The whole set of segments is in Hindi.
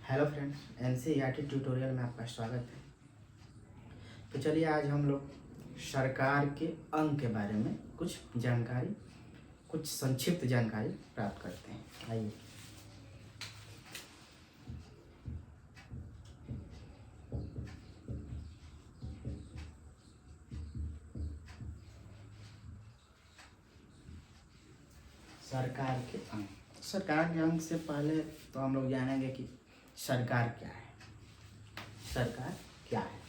हेलो फ्रेंड्स, एनसीईआरटी ट्यूटोरियल में आपका स्वागत है। तो चलिए आज हम लोग सरकार के अंग के बारे में कुछ जानकारी, कुछ संक्षिप्त जानकारी प्राप्त करते हैं। आइए। सरकार के अंग। सरकार के अंग से पहले तो हम लोग जानेंगे कि सरकार क्या है। सरकार क्या है?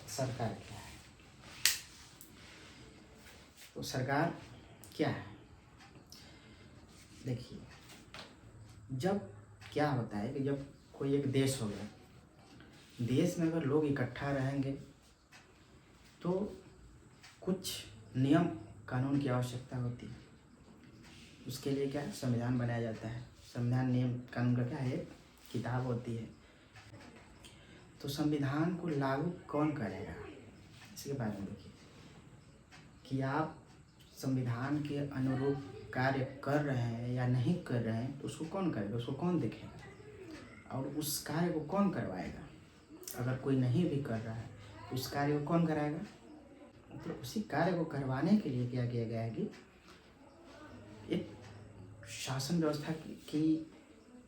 सरकार क्या है? तो सरकार क्या है, देखिए, जब क्या होता है कि जब कोई एक देश हो गया, देश में अगर लोग इकट्ठा रहेंगे तो कुछ नियम कानून की आवश्यकता होती है। उसके लिए क्या संविधान बनाया जाता है। संविधान नियम कानून का क्या है, एक किताब होती है। तो संविधान को लागू कौन करेगा, इसके बारे में देखिए कि आप संविधान के अनुरूप कार्य कर रहे हैं या नहीं कर रहे हैं, तो उसको कौन करेगा, उसको कौन देखेगा और उस कार्य को कौन करवाएगा। अगर कोई नहीं भी कर रहा है तो उस कार्य को कौन कराएगा। मतलब उसी कार्य को करवाने के लिए क्या किया गया है कि एक शासन व्यवस्था की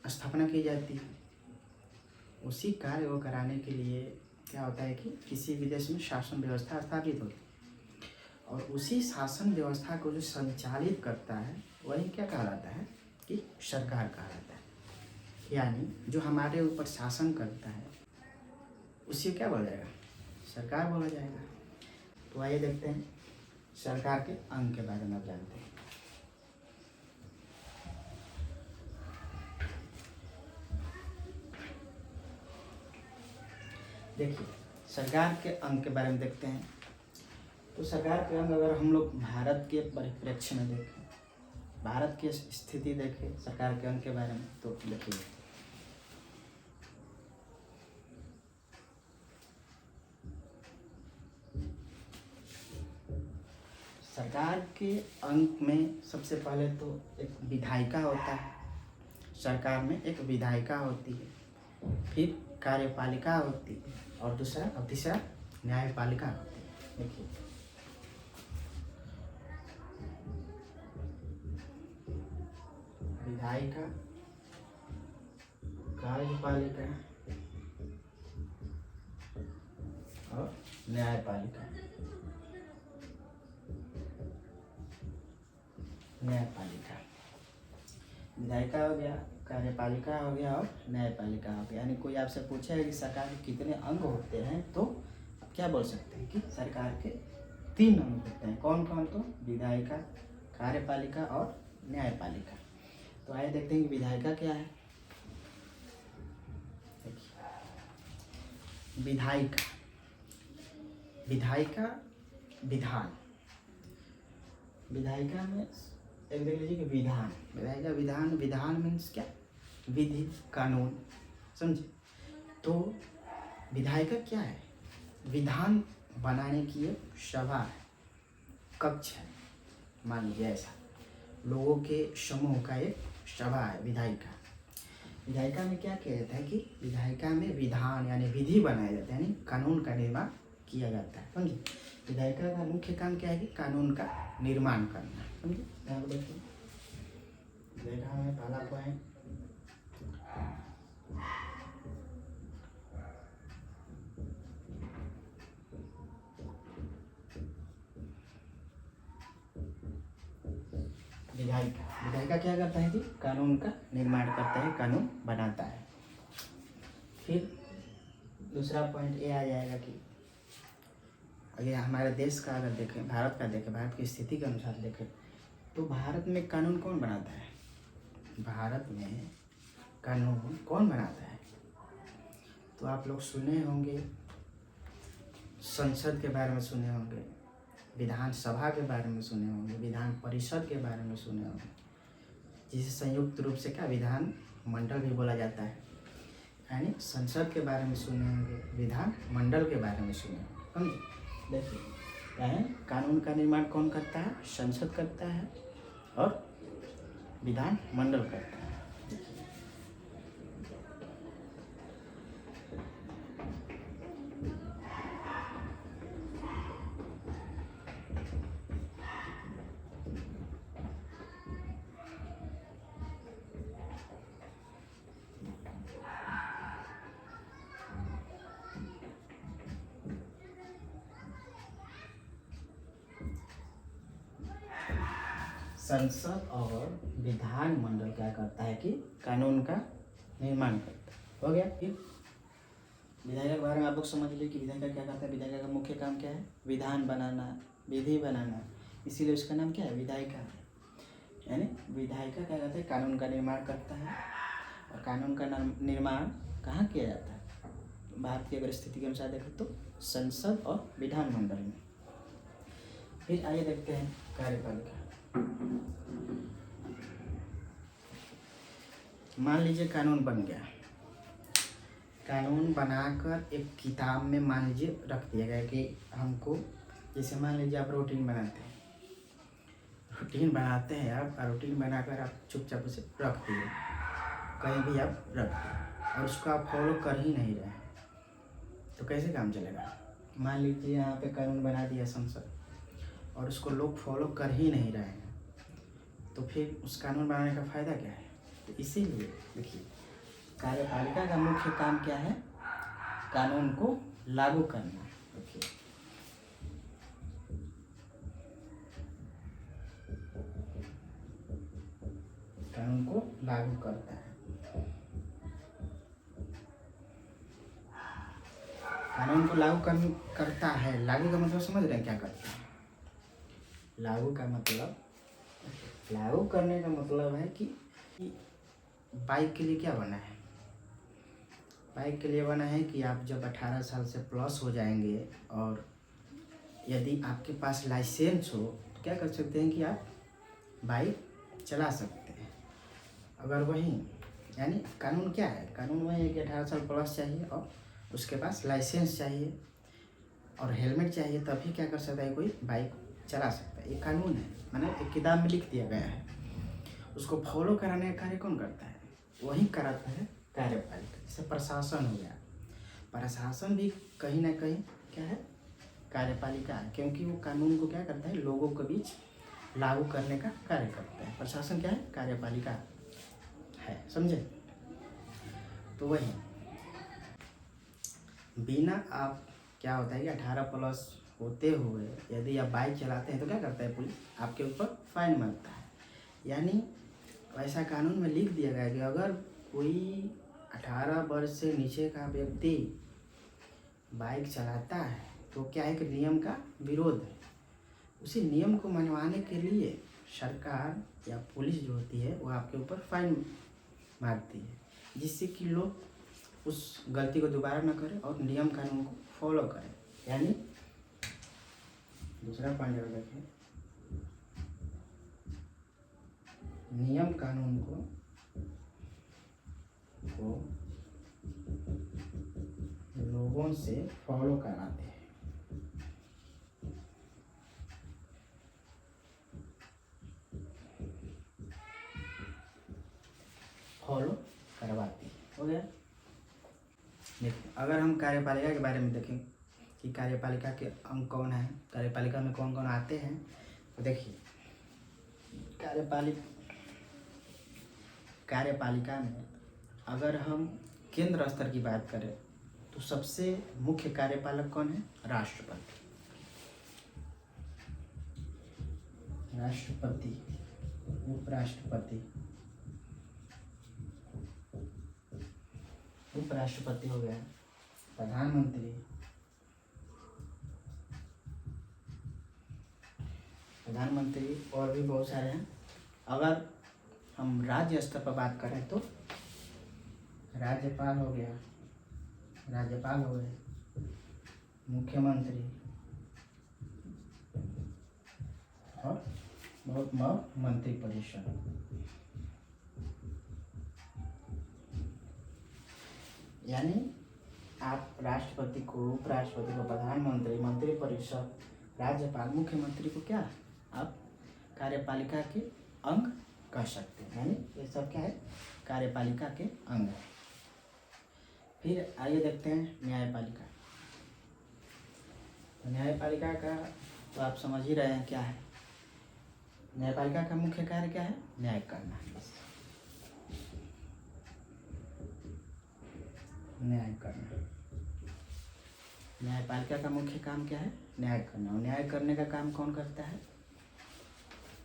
स्थापना की जाती है। उसी कार्य को कराने के लिए क्या होता है कि किसी भी देश में शासन व्यवस्था स्थापित होती है और उसी शासन व्यवस्था को जो संचालित करता है वही क्या कहलाता है कि सरकार कहलाता है। यानी जो हमारे ऊपर शासन करता है उसी क्या बोला जाएगा, सरकार बोला जाएगा। तो आइए देखते हैं सरकार के अंग के बारे में आप जानते हैं। देखिए, सरकार के अंग के बारे में देखते हैं। तो सरकार के अंग अगर हम लोग भारत के परिप्रेक्ष्य में देखें, भारत की स्थिति देखें सरकार के अंग के बारे में, तो देखिए सरकार के अंग में सबसे पहले तो एक विधायिका होता है। सरकार में एक विधायिका होती है, फिर कार्यपालिका होती है और तीसरा न्यायपालिका होती है। देखिए विधायिका, कार्यपालिका और न्यायपालिका। विधायिका हो गया, कार्यपालिका हो गया और न्यायपालिका हो गया। यानी कोई आपसे पूछेगा कि सरकार के कितने अंग होते हैं, तो आप क्या बोल सकते हैं कि सरकार के 3 अंग होते हैं। कौन कौन? तो विधायिका, कार्यपालिका और न्यायपालिका। तो आइए देखते हैं कि विधायिका क्या है। विधायिका, विधायिका विधान, विधायिका में एक देख लीजिए कि विधान, विधायिका विधान, विधान मीन्स क्या, विधि कानून, समझे। तो विधायिका क्या है, विधान बनाने की एक सभा है, कक्ष है। मान लीजिए ऐसा लोगों के समूह का एक सभा है विधायिका। विधायिका में क्या किया जाता है कि विधायिका में विधान यानी विधि बनाया जाता है, यानी कानून का निर्माण किया जाता है, समझे। विधायिका का मुख्य काम क्या है कि कानून का निर्माण करना, समझे। यहाँ पर देखिए विधायिका में पहला पॉइंट विधायिका, विधायिका क्या करता है कि कानून का निर्माण करता है, कानून बनाता है। फिर दूसरा पॉइंट ये आ जाएगा कि अगर हमारे देश का अगर देखें, भारत का देखें, भारत की स्थिति के अनुसार देखें, तो भारत में कानून कौन बनाता है, भारत में कानून कौन बनाता है। तो आप लोग सुने होंगे, संसद के बारे में सुने होंगे, विधानसभा के बारे में सुने होंगे, विधान परिषद के बारे में सुने होंगे, जिसे संयुक्त रूप से क्या विधान मंडल भी बोला जाता है। यानी संसद के बारे में सुने होंगे, विधान मंडल के बारे में सुने होंगे, समझे। देखिए यानी कानून का निर्माण कौन करता है? संसद करता है और विधान मंडल करता है। संसद और विधान मंडल क्या करता है कि कानून का निर्माण करता है। हो गया। फिर विधायिका के बारे में आप लोग समझ लीजिए कि विधायिका क्या करता है। विधायिका का मुख्य काम क्या है? विधान बनाना, विधि बनाना, इसीलिए उसका नाम क्या है? विधायिका है। यानी विधायिका क्या करता है? कानून का निर्माण करता है। और कानून का निर्माण कहाँ किया जाता है? भारत की अगर स्थिति के अनुसार देखें तो संसद और विधान मंडल में। फिर आइए देखते हैं कार्यपालिका। मान लीजिए कानून बन गया, कानून बनाकर एक किताब में मान लीजिए रख दिया गया कि हमको, जैसे मान लीजिए आप रूटीन बनाते हैं, रूटीन बनाते हैं आप, रूटीन बनाकर आप चुपचाप उसे रख दिए, कहीं भी आप रख दिए और उसको आप फॉलो कर ही नहीं रहे, तो कैसे काम चलेगा? मान लीजिए यहाँ पे कानून बना दिया संसद और उसको लोग फॉलो कर ही नहीं रहे हैं, तो फिर उस कानून बनाने का फ़ायदा क्या है? तो इसीलिए देखिए, कार्यपालिका का मुख्य काम क्या है? कानून को लागू करना। देखिए, कानून को लागू करता है। कानून को लागू करता है। लागू का मतलब समझ रहे हैं क्या करता है? लागू का मतलब, लागू करने का मतलब है कि बाइक के लिए क्या बना है? बाइक के लिए बना है कि आप जब 18 साल से प्लस हो जाएंगे और यदि आपके पास लाइसेंस हो तो क्या कर सकते हैं कि आप बाइक चला सकते हैं। अगर वही, यानी कानून क्या है? कानून वही है कि 18 साल प्लस चाहिए और उसके पास लाइसेंस चाहिए और हेलमेट चाहिए, तभी क्या कर सकता है कोई बाइक चला सकता है। ये कानून है, मैंने एक किताब में लिख दिया गया है। उसको फॉलो कराने का कार्य कौन करता है? वही कराता है कार्यपालिका। जैसे प्रशासन हो गया, प्रशासन भी कहीं ना कहीं क्या है? कार्यपालिका है, क्योंकि वो कानून को क्या करता है? लोगों के बीच लागू करने का कार्य करता है। प्रशासन क्या है? कार्यपालिका है, समझे? तो वही बिना आप, क्या होता है कि 18 प्लस होते हुए यदि आप बाइक चलाते हैं तो क्या करता है? पुलिस आपके ऊपर फाइन मारता है। यानी ऐसा कानून में लिख दिया गया है कि अगर कोई 18 वर्ष से नीचे का व्यक्ति बाइक चलाता है तो क्या है कि नियम का विरोध है। उसी नियम को मनवाने के लिए सरकार या पुलिस जो होती है वो आपके ऊपर फाइन मारती है, जिससे कि लोग उस गलती को दोबारा न करें और नियम कानून को फॉलो करें। यानी दूसरा पॉइंट अगर देखें, नियम कानून को लोगों से फॉलो कराते हैं। फॉलो करवाते हैं। हो गया। देखिए, अगर हम कार्यपालिका के बारे में देखें कि कार्यपालिका के अंग कौन है, कार्यपालिका में कौन कौन आते हैं, तो देखिए कार्यपालिका में अगर हम केंद्र स्तर की बात करें तो सबसे मुख्य कार्यपालक कौन है? राष्ट्रपति। राष्ट्रपति, उपराष्ट्रपति, उपराष्ट्रपति हो गया, प्रधानमंत्री, और भी बहुत सारे हैं। अगर हम राज्य स्तर पर बात करें तो राज्यपाल हो गया, राज्यपाल हो गए, मुख्यमंत्री और मंत्रिपरिषद। यानी आप राष्ट्रपति को, उपराष्ट्रपति को, प्रधानमंत्री, मंत्रिपरिषद राज्यपाल मुख्यमंत्री को क्या आप कार्यपालिका के अंग कह सकते हैं, यानी ये सब क्या है, कार्यपालिका के अंग है। फिर आइए देखते हैं न्यायपालिका। तो न्यायपालिका का तो आप समझ ही रहे हैं क्या है। न्यायपालिका का मुख्य कार्य क्या है, न्याय करना। न्याय करना, न्यायपालिका का मुख्य काम क्या है, न्याय करना। और न्याय करने का काम कौन करता है,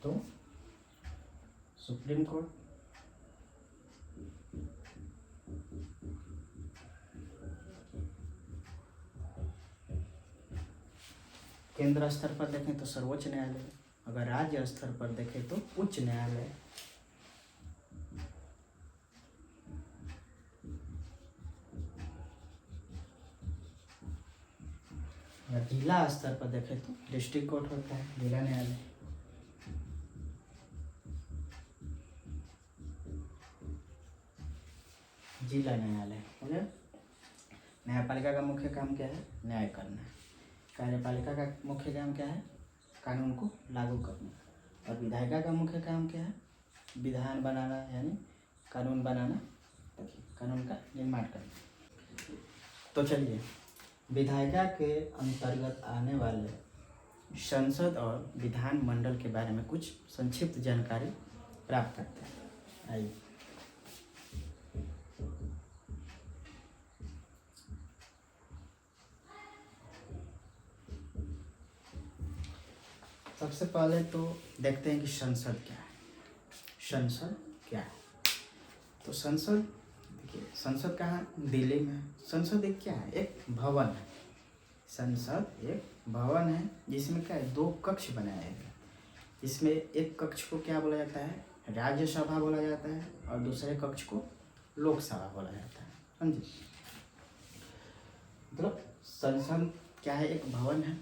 तो सुप्रीम कोर्ट, केंद्र स्तर पर देखें तो सर्वोच्च न्यायालय, अगर राज्य स्तर पर देखें तो उच्च न्यायालय, अगर जिला स्तर पर देखें तो डिस्ट्रिक्ट कोर्ट होता है, जिला न्यायालय। जिला न्यायालय हो गया। न्यायपालिका का मुख्य काम क्या है, न्याय करना। कार्यपालिका का मुख्य काम क्या है, कानून को लागू करना। और विधायिका का मुख्य काम क्या है, विधान बनाना, यानी कानून बनाना, कानून का निर्माण करना। तो चलिए विधायिका के अंतर्गत आने वाले संसद और विधान मंडल के बारे में कुछ संक्षिप्त जानकारी प्राप्त करते हैं। आइए, सबसे पहले तो देखते हैं कि संसद क्या है। संसद क्या है, तो संसद, देखिए संसद कहाँ, दिल्ली में। संसद एक क्या है, एक भवन है। संसद एक भवन है जिसमें क्या है, दो कक्ष बनाए गए। इसमें एक कक्ष को क्या बोला जाता है, राज्यसभा बोला जाता है, और दूसरे कक्ष को लोकसभा बोला जाता है, समझे। मतलब संसद क्या है, एक भवन है,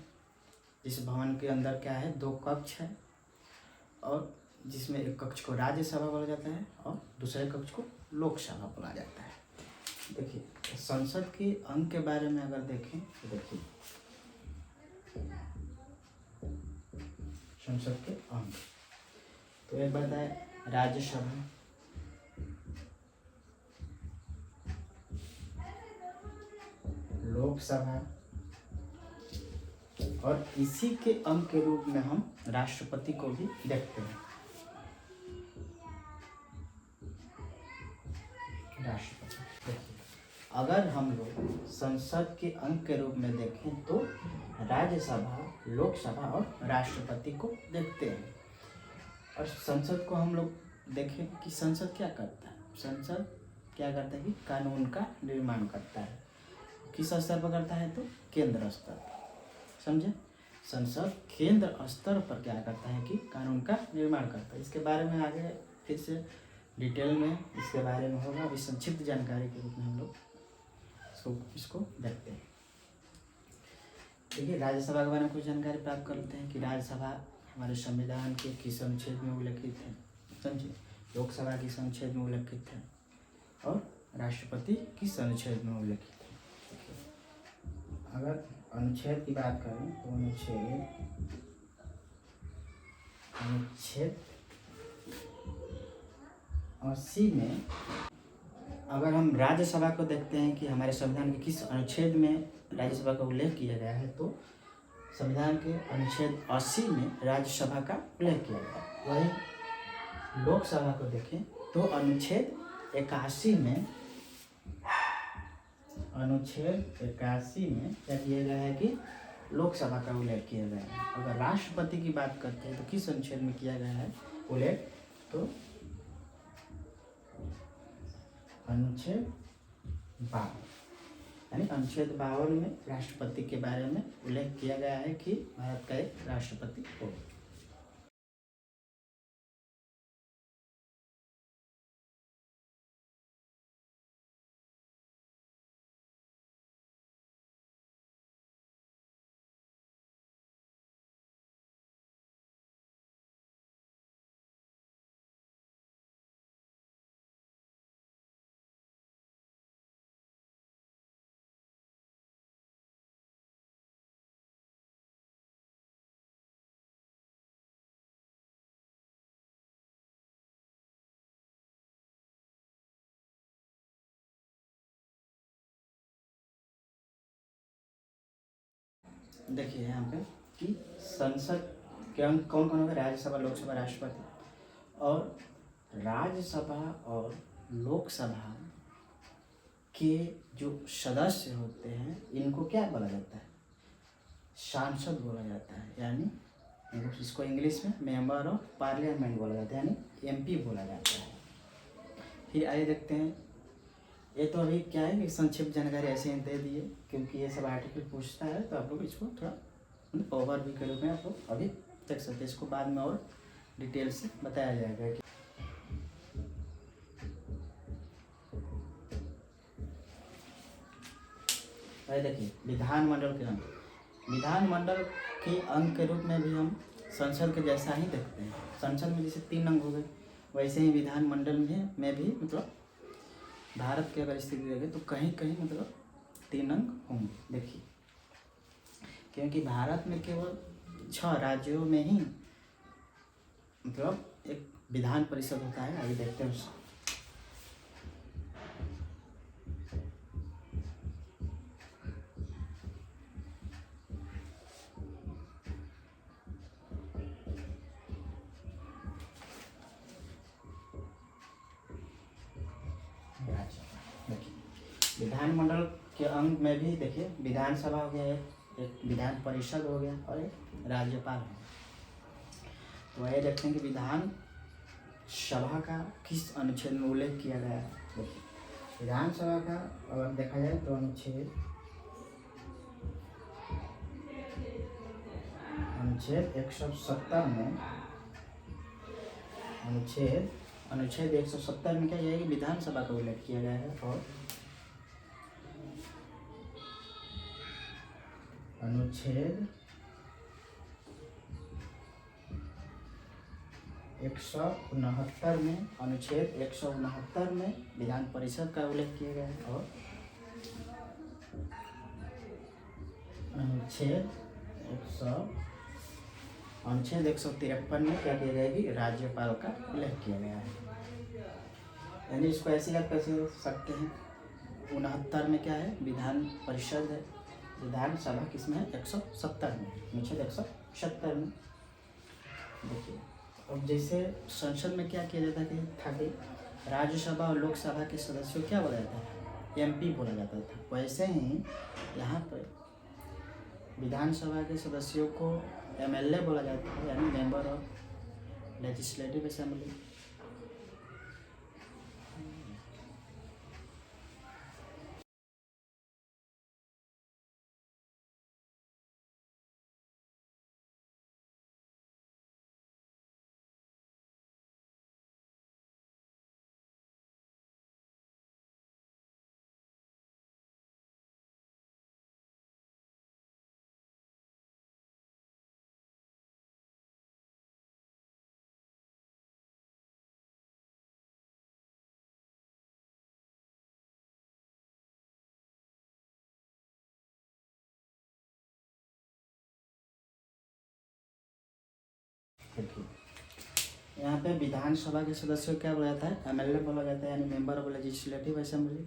जिस भवन के अंदर क्या है, दो कक्ष है, और जिसमें एक कक्ष को राज्यसभा बोला जाता है और दूसरे कक्ष को लोकसभा बोला जाता है। देखिए संसद के अंग के बारे में अगर देखें तो देखिए संसद के अंग, तो एक बात है राज्यसभा, लोकसभा, और इसी के अंग के रूप में हम राष्ट्रपति को भी देखते हैं। राष्ट्रपति, देखिए अगर हम लोग संसद के अंग के रूप में देखें तो राज्यसभा, लोकसभा और राष्ट्रपति को देखते हैं। और संसद को हम लोग देखें कि संसद क्या करता है, संसद क्या करता है कि कानून का निर्माण करता है। किस स्तर पर करता है, तो केंद्र स्तर पर, समझे। संसद केंद्र स्तर पर क्या करता है कि कानून का निर्माण करता है। इसके बारे में आगे फिर से डिटेल में इसके बारे में होगा, अभी संक्षिप्त जानकारी के रूप में हम लोग इसको देखते हैं। देखिए राज्यसभा के बारे में कुछ जानकारी प्राप्त कर लेते हैं कि राज्यसभा हमारे संविधान के किस अनुच्छेद में उल्लेखित है, समझिए। लोकसभा किस अनुच्छेद में उल्लेखित है, और राष्ट्रपति किस अनुच्छेद में उल्लेखित है। अगर अनुच्छेद की बात करें तो अनुच्छेद 80 में अगर हम राज्यसभा को देखते हैं कि हमारे संविधान के किस अनुच्छेद में राज्यसभा का उल्लेख किया गया है, तो संविधान के अनुच्छेद 80 में राज्यसभा का उल्लेख किया गया है। वहीं लोकसभा को देखें तो अनुच्छेद 81 में क्या किया गया है कि लोकसभा का उल्लेख किया गया है। अगर राष्ट्रपति की बात करते हैं तो किस अनुच्छेद में किया गया है उल्लेख, तो अनुच्छेद 52, यानी अनुच्छेद 52 में राष्ट्रपति के बारे में उल्लेख किया गया है कि भारत का एक राष्ट्रपति हो। देखिए यहाँ पे कि संसद के अंग कौन कौन होगा, राज्यसभा, लोकसभा, राष्ट्रपति। और राज्यसभा और लोकसभा के जो सदस्य होते हैं इनको क्या बोला जाता है, सांसद बोला जाता है, यानी इसको इंग्लिश में मेंबर ऑफ पार्लियामेंट बोला जाता है, यानी एमपी बोला जाता है। फिर आइए देखते हैं, ये तो अभी क्या है कि संक्षिप्त जानकारी ऐसे ही दे दिए, क्योंकि ये सब आर्टिकल पूछता है तो आप लोग इसको थोड़ा ओवरव्यू के रूप में आप लोग अभी देख सकते हैं, इसको बाद में और डिटेल से बताया जाएगा कि देखिए विधानमंडल के अंग, विधानमंडल के अंग के रूप में भी हम संसद के जैसा ही देखते हैं। संसद में जैसे 3 अंग हो गए, वैसे ही विधानमंडल में भी मतलब भारत की अगर स्थिति देखें तो कहीं कहीं मतलब 3 अंग होंगे। देखिए क्योंकि भारत में केवल 6 राज्यों में ही मतलब एक विधान परिषद होता है। अभी देखते हैं उसको। विधानमंडल के अंग में भी देखिए विधानसभा हो गया, एक विधान परिषद हो गया और एक राज्यपाल हो गया। तो ये देखते हैं कि विधान सभा का किस अनुच्छेद में उल्लेख किया गया है। देखिए विधानसभा का अगर देखा जाए तो अनुच्छेद 170 में अनुच्छेद 170 में क्या है कि विधानसभा का उल्लेख किया गया है। और अनुच्छेद 169 में विधान परिषद का उल्लेख किया गया है। और अनुच्छेद 153 में क्या किया गया है कि राज्यपाल का उल्लेख किया गया है। यानी इसको ऐसे याद कर सकते हैं, 69 में क्या है विधान परिषद है, विधानसभा किसमें है 170 में, अनुच्छेद 170 में। देखिए अब जैसे संसद में क्या किया जाता था कि राज्यसभा और लोकसभा के सदस्यों क्या बोला जाता था, एमपी बोला जाता था। वैसे ही यहाँ पर विधानसभा के सदस्यों को एमएलए बोला जाता है, यानी मेंबर ऑफ लेजिस्लेटिव असेंबली। यहाँ पे विधानसभा के सदस्यों क्या बोला जाता है, एमएलए बोला जाता है, यानी मेंबर ऑफ लेजिस्लेटिव असेंबली।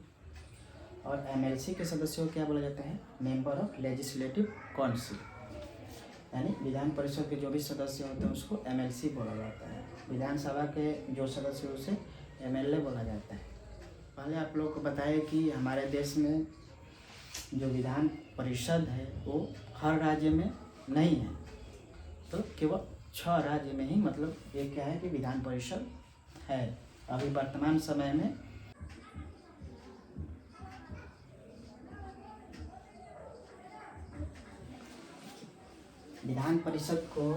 और एमएलसी के सदस्यों को क्या बोला जाता है, मेंबर ऑफ लेजिस्लेटिव काउंसिल, यानी विधान परिषद के जो भी सदस्य होते हैं उसको एमएलसी बोला जाता है। विधानसभा के जो सदस्य उसे एमएलए बोला जाता है। पहले आप लोग को बताया कि हमारे देश में जो विधान परिषद है वो हर राज्य में नहीं है, तो केवल 6 राज्य में ही मतलब ये क्या है कि विधान परिषद है। अभी वर्तमान समय में विधान परिषद को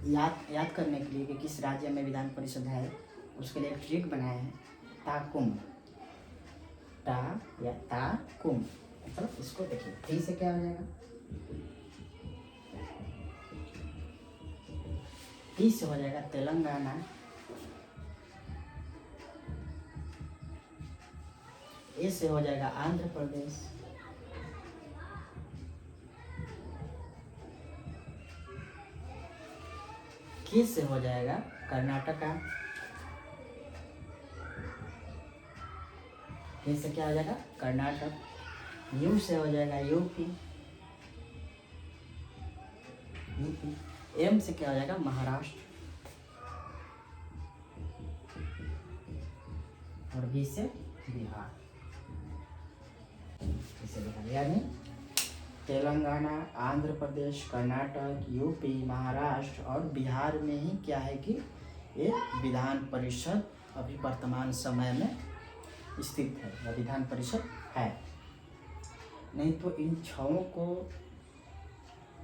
याद करने के लिए कि किस राज्य में विधान परिषद है, उसके लिए एक ट्रिक बनाए हैं, ताकुम, टा या ताकुम। मतलब इसको देखिए टी से क्या हो जाएगा, टी से हो जाएगा तेलंगाना, ए से हो जाएगा आंध्र प्रदेश, के से हो जाएगा कर्नाटका, के से क्या हो जाएगा कर्नाटक, यू से हो जाएगा यूपी, यूपी, एम से क्या हो जाएगा महाराष्ट्र, और बी से बिहार। इसे बिहार यानी तेलंगाना, आंध्र प्रदेश, कर्नाटक, यूपी, महाराष्ट्र और बिहार में ही क्या है कि ये विधान परिषद अभी वर्तमान समय में स्थित है या विधान परिषद है। नहीं तो इन छहों को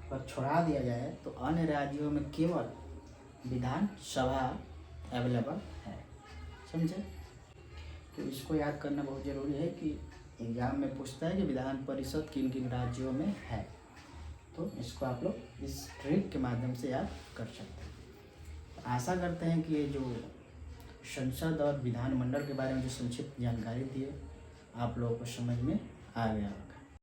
अगर छोड़ा दिया जाए तो अन्य राज्यों में केवल विधान सभा अवेलेबल है। समझे? तो इसको याद करना बहुत ज़रूरी है कि एग्जाम में पूछता है कि विधान परिषद किन किन राज्यों में है, तो इसको आप लोग इस ट्रिक के माध्यम से याद कर सकते हैं। आशा करते हैं कि ये जो संसद और विधानमंडल के बारे में जो संक्षिप्त जानकारी दी है आप लोगों को समझ में आ गया होगा।